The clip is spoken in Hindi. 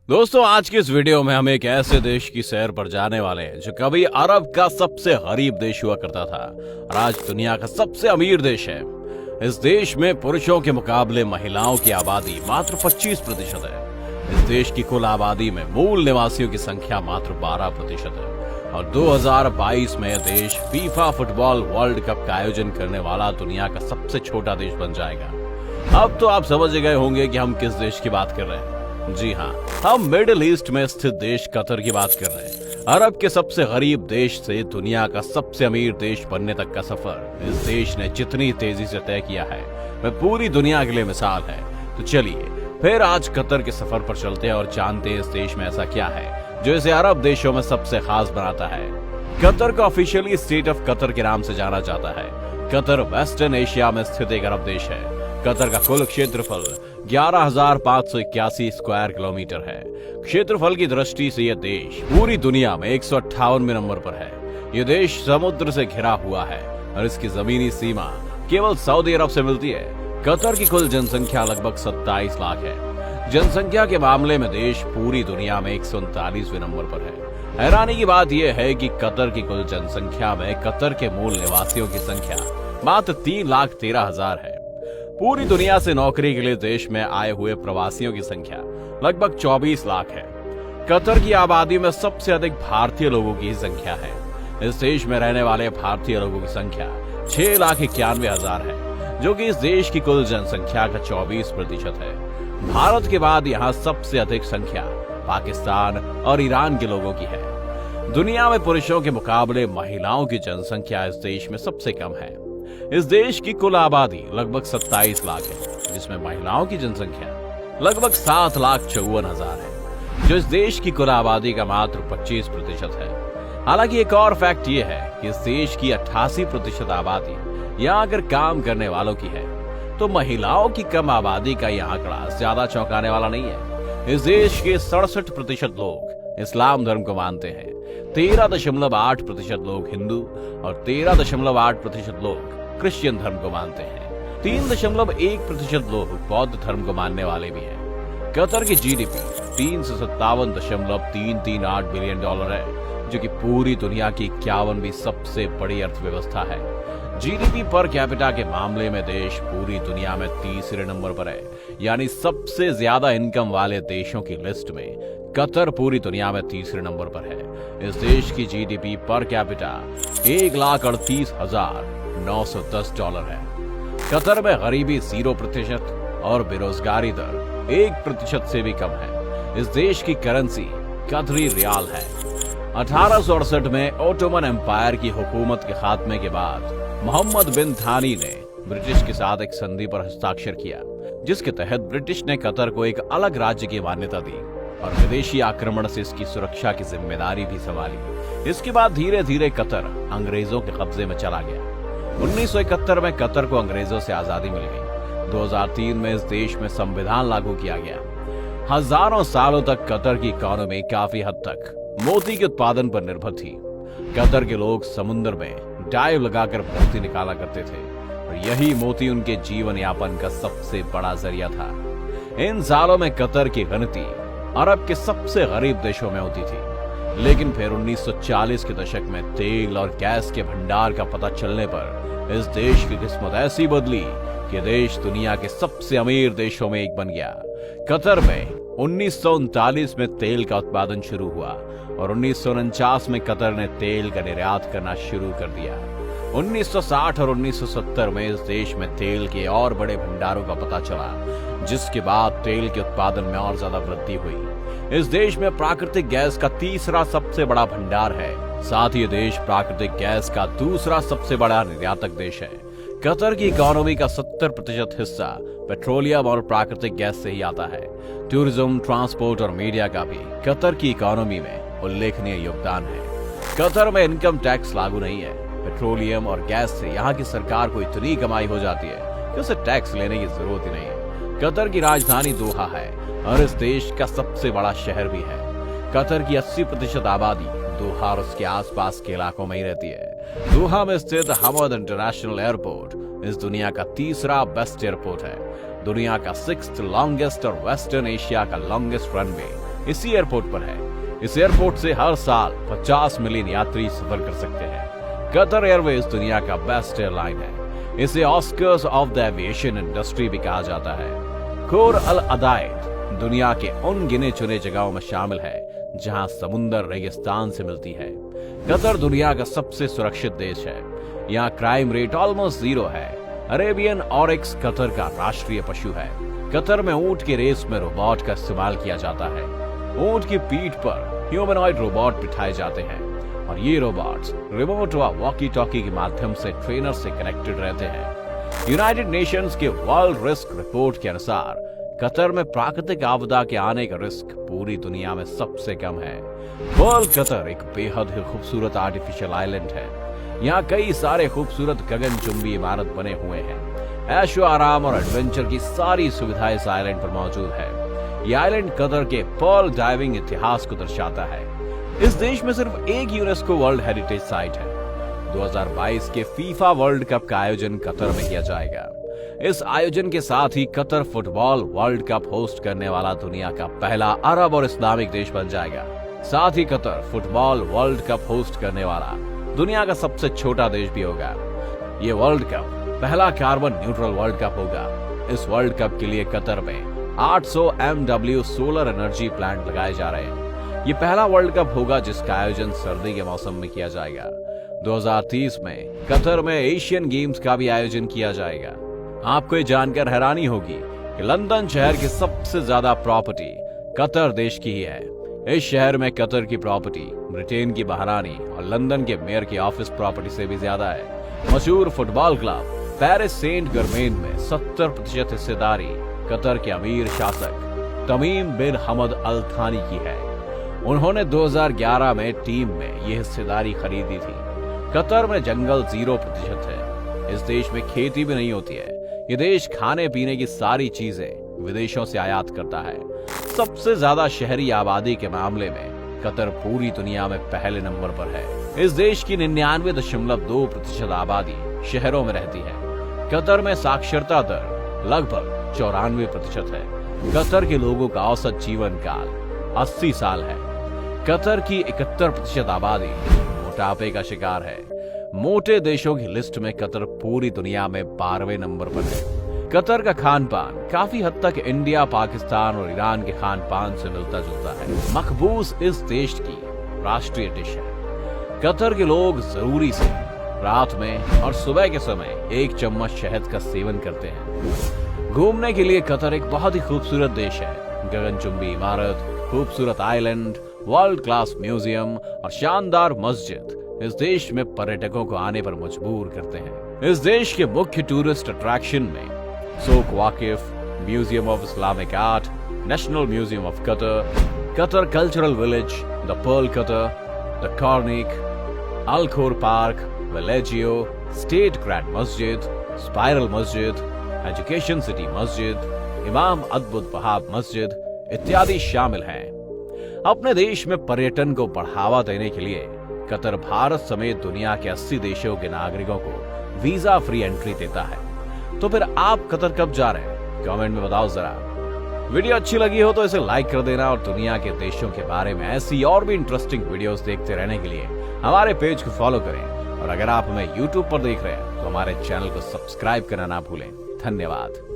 दोस्तों, आज की इस वीडियो में हम एक ऐसे देश की सैर पर जाने वाले हैं जो कभी अरब का सबसे गरीब देश हुआ करता था और आज दुनिया का सबसे अमीर देश है। इस देश में पुरुषों के मुकाबले महिलाओं की आबादी मात्र 25% है। इस देश की कुल आबादी में मूल निवासियों की संख्या मात्र 12% है और 2022 में यह देश फीफा फुटबॉल वर्ल्ड कप का आयोजन करने वाला दुनिया का सबसे छोटा देश बन जाएगा। अब तो आप समझ गए होंगे कि हम किस देश की बात कर रहे हैं। जी हाँ, हम मिडिल ईस्ट में स्थित देश कतर की बात कर रहे हैं। अरब के सबसे गरीब देश से दुनिया का सबसे अमीर देश बनने तक का सफर इस देश ने जितनी तेजी से तय किया है वह पूरी दुनिया के लिए मिसाल है। तो चलिए फिर आज कतर के सफर पर चलते हैं और जानते हैं इस देश में ऐसा क्या है जो इसे अरब देशों में सबसे खास बनाता है। कतर को ऑफिशियली स्टेट ऑफ कतर के नाम से जाना जाता है। कतर वेस्टर्न एशिया में स्थित एक अरब देश है। कतर का कुल क्षेत्रफल 11,581 स्क्वायर किलोमीटर है। क्षेत्रफल की दृष्टि से यह देश पूरी दुनिया में 158वें नंबर पर है। यह देश समुद्र से घिरा हुआ है और इसकी जमीनी सीमा केवल सऊदी अरब से मिलती है। कतर की कुल जनसंख्या लगभग 27 लाख है। जनसंख्या के मामले में देश पूरी दुनिया में 139वें नंबर पर है। हैरानी की बात यह है कि कतर की कुल जनसंख्या में कतर के मूल निवासियों की संख्या मात्र 3,13,000 है। पूरी दुनिया से नौकरी के लिए देश में आए हुए प्रवासियों की संख्या लगभग 24 लाख है। कतर की आबादी में सबसे अधिक भारतीय लोगों की संख्या है। इस देश में रहने वाले भारतीय लोगों की संख्या 6,91,000 है, जो कि इस देश की कुल जनसंख्या का 24% है। भारत के बाद यहाँ सबसे अधिक संख्या पाकिस्तान और ईरान के लोगों की है। दुनिया में पुरुषों के मुकाबले महिलाओं की जनसंख्या इस देश में सबसे कम है। इस देश की कुल आबादी लगभग 27 लाख है, जिसमें महिलाओं की जनसंख्या लगभग 7,54,000 है, जो इस देश की कुल आबादी का मात्र 25% है। हालांकि एक और फैक्ट ये है कि इस देश की 88% आबादी यहाँ आकर काम करने वालों की है, तो महिलाओं की कम आबादी का यह आंकड़ा ज्यादा चौंकाने वाला नहीं है। इस देश के 67% लोग इस्लाम धर्म को मानते हैं, 13.8% लोग हिंदू और 13.8% लोग क्रिश्चियन धर्म को मानते हैं। 3.1% लोग बौद्ध धर्म को मानने वाले भी हैं। कतर की जीडीपी 357.338 बिलियन डॉलर है, जो कि पूरी दुनिया की 51वीं सबसे बड़ी अर्थव्यवस्था है। जीडीपी पर कैपिटा के मामले में देश पूरी दुनिया में तीसरे नंबर पर है, यानी सबसे ज्यादा इनकम वाले देशों की लिस्ट में कतर पूरी दुनिया में तीसरे नंबर पर है। इस देश की जीडीपी पर कैपिटा 1,38,910 डॉलर है। कतर में गरीबी 0% और बेरोजगारी दर 1% से भी कम है। इस देश की करेंसी कतरी रियाल है। 1868 में ओटोमन एम्पायर की हुकूमत के खात्मे के बाद मोहम्मद बिन थानी ने ब्रिटिश के साथ एक संधि पर हस्ताक्षर किया, जिसके तहत ब्रिटिश ने कतर को एक अलग राज्य की मान्यता दी और विदेशी आक्रमण से इसकी सुरक्षा की जिम्मेदारी भी संभाली। इसके बाद धीरे धीरे कतर अंग्रेजों के कब्जे में चला गया। 1971 में कतर को अंग्रेजों से आजादी मिल गई। 2003 में इस देश में संविधान लागू किया गया। हजारों सालों तक कतर की इकोनॉमी काफी हद तक मोती के उत्पादन पर निर्भर थी। कतर के लोग समुद्र में डाइव लगाकर मोती निकाला करते थे और यही मोती उनके जीवन यापन का सबसे बड़ा जरिया था। इन सालों में कतर की गिनती अरब के सबसे गरीब देशों में होती थी, लेकिन फिर 1940 के दशक में तेल और गैस के भंडार का पता चलने पर इस देश की किस्मत ऐसी बदली कि देश दुनिया के सबसे अमीर देशों में एक बन गया। कतर में 1939 में तेल का उत्पादन शुरू हुआ और 1949 में कतर ने तेल का निर्यात करना शुरू कर दिया। 1960 और 1970 में इस देश में तेल के और बड़े भंडारों का पता चला, जिसके बाद तेल के उत्पादन में और ज्यादा वृद्धि हुई। इस देश में प्राकृतिक गैस का तीसरा सबसे बड़ा भंडार है। साथ ही देश प्राकृतिक गैस का दूसरा सबसे बड़ा निर्यातक देश है। कतर की इकोनॉमी का 70% हिस्सा पेट्रोलियम और प्राकृतिक गैस से ही आता है। टूरिज्म, ट्रांसपोर्ट और मीडिया का भी कतर की इकोनॉमी में उल्लेखनीय योगदान है। कतर में इनकम टैक्स लागू नहीं है। पेट्रोलियम और गैस से यहाँ की सरकार को इतनी कमाई हो जाती है कि उसे टैक्स लेने की जरूरत ही नहीं है। कतर की राजधानी दोहा है और इस देश का सबसे बड़ा शहर भी है। कतर की 80% आबादी दोहा और उसके आसपास के इलाकों में ही रहती है। दोहा में स्थित हमद इंटरनेशनल एयरपोर्ट इस दुनिया का तीसरा बेस्ट एयरपोर्ट है। दुनिया का 6th लॉन्गेस्ट और वेस्टर्न एशिया का लॉन्गेस्ट रनवे इसी एयरपोर्ट पर है। इस एयरपोर्ट से हर साल 50 मिलियन यात्री सफर कर सकते हैं। कतर एयरवेज दुनिया का बेस्ट एयरलाइन है। इसे Oscars of the aviation industry भी कहा जाता है। खोर अल अदायद दुनिया के उन गिने चुने जगहों में शामिल है जहां समुंदर रेगिस्तान से मिलती है। कतर दुनिया का सबसे सुरक्षित देश है। यहाँ क्राइम रेट ऑलमोस्ट 0 है। अरेबियन ऑरिक्स कतर का राष्ट्रीय पशु है। कतर में ऊंट की रेस में रोबोट का इस्तेमाल किया जाता है। ऊंट की पीठ पर ह्यूमनॉइड रोबोट बिठाए जाते हैं और ये रोबोट्स रिमोट व वॉकी टॉकी के माध्यम से ट्रेनर से कनेक्टेड रहते हैं। यूनाइटेड नेशंस के वर्ल्ड रिस्क रिपोर्ट के अनुसार कतर में प्राकृतिक आपदा के आने का रिस्क पूरी दुनिया में सबसे कम है। वर्ल्ड कतर एक बेहद ही खूबसूरत आर्टिफिशियल आइलैंड है। यहाँ कई सारे खूबसूरत गगनचुंबी इमारत बने हुए हैं। ऐशो आराम और एडवेंचर की सारी सुविधाएं इस आइलैंड पर मौजूद है। यह आइलैंड कतर के पर्ल डाइविंग इतिहास को दर्शाता है। इस देश में सिर्फ एक यूनेस्को वर्ल्ड हेरिटेज साइट है। 2022 के फीफा वर्ल्ड कप का आयोजन कतर में किया जाएगा। इस आयोजन के साथ ही Qatar football world cup host करने वाला दुनिया का पहला अरब और इस्लामिक देश बन जाएगा। साथ ही Qatar football world cup host करने वाला दुनिया का सबसे छोटा देश भी होगा। ये वर्ल्ड कप पहला कार्बन न्यूट्रल वर्ल्ड कप होगा। इस वर्ल्ड कप के लिए कतर में 800 MW सोलर एनर्जी प्लांट लगाए जा रहे हैं। ये पहला वर्ल्ड कप होगा जिसका आयोजन सर्दी के मौसम में किया जाएगा। 2030 में कतर में एशियन गेम्स का भी आयोजन किया जाएगा। आपको ये जानकर हैरानी होगी कि लंदन शहर की सबसे ज्यादा प्रॉपर्टी कतर देश की ही है। इस शहर में कतर की प्रॉपर्टी ब्रिटेन की महारानी और लंदन के मेयर की ऑफिस प्रॉपर्टी से भी ज्यादा है। मशहूर फुटबॉल क्लब पेरिस सेंट गर्मेन में 70% हिस्सेदारी कतर के अमीर शासक तमीम बिन हमद अल थानी की है। उन्होंने 2011 में टीम में ये हिस्सेदारी खरीदी थी। कतर में जंगल 0% है। इस देश में खेती भी नहीं होती है। ये देश खाने पीने की सारी चीजें विदेशों से आयात करता है। सबसे ज्यादा शहरी आबादी के मामले में कतर पूरी दुनिया में पहले नंबर पर है। इस देश की 99.2% आबादी शहरों में रहती है। कतर में साक्षरता दर लगभग 94% है। कतर के लोगों का औसत जीवन काल 80 साल है। कतर की 71% आबादी मोटापे का शिकार है। मोटे देशों की लिस्ट में कतर पूरी दुनिया में 12वें नंबर पर है। कतर का खान पान काफी हद तक इंडिया, पाकिस्तान और ईरान के खान पान से मिलता जुलता है। मखबूस इस देश की राष्ट्रीय डिश है। कतर के लोग जरूरी से रात में और सुबह के समय 1 चम्मच शहद का सेवन करते हैं। घूमने के लिए कतर एक बहुत ही खूबसूरत देश है। गगनचुंबी इमारत, खूबसूरत आइलैंड, वर्ल्ड क्लास म्यूजियम और शानदार मस्जिद इस देश में पर्यटकों को आने पर मजबूर करते हैं। इस देश के मुख्य टूरिस्ट अट्रैक्शन में Souq Waqif, museum of Islamic art, national museum of Qatar, Qatar cultural village, the Pearl Qatar, the Corniche, Al Khor Park, Villaggio, State Grand मस्जिद, स्पाइरल मस्जिद, एजुकेशन सिटी मस्जिद, इमाम अद्भुत वहाब मस्जिद इत्यादि शामिल हैं। अपने देश में पर्यटन को बढ़ावा देने के लिए कतर भारत समेत दुनिया के 80 देशों के नागरिकों को वीजा फ्री एंट्री देता है। तो फिर आप कतर कब जा रहे हैं? कमेंट में बताओ जरा। वीडियो अच्छी लगी हो तो इसे लाइक कर देना और दुनिया के देशों के बारे में ऐसी और भी इंटरेस्टिंग वीडियोस देखते रहने के लिए हमारे पेज को फॉलो करें। और अगर आप हमें YouTube पर देख रहे हैं तो हमारे चैनल को सब्सक्राइब करना ना भूलें। धन्यवाद।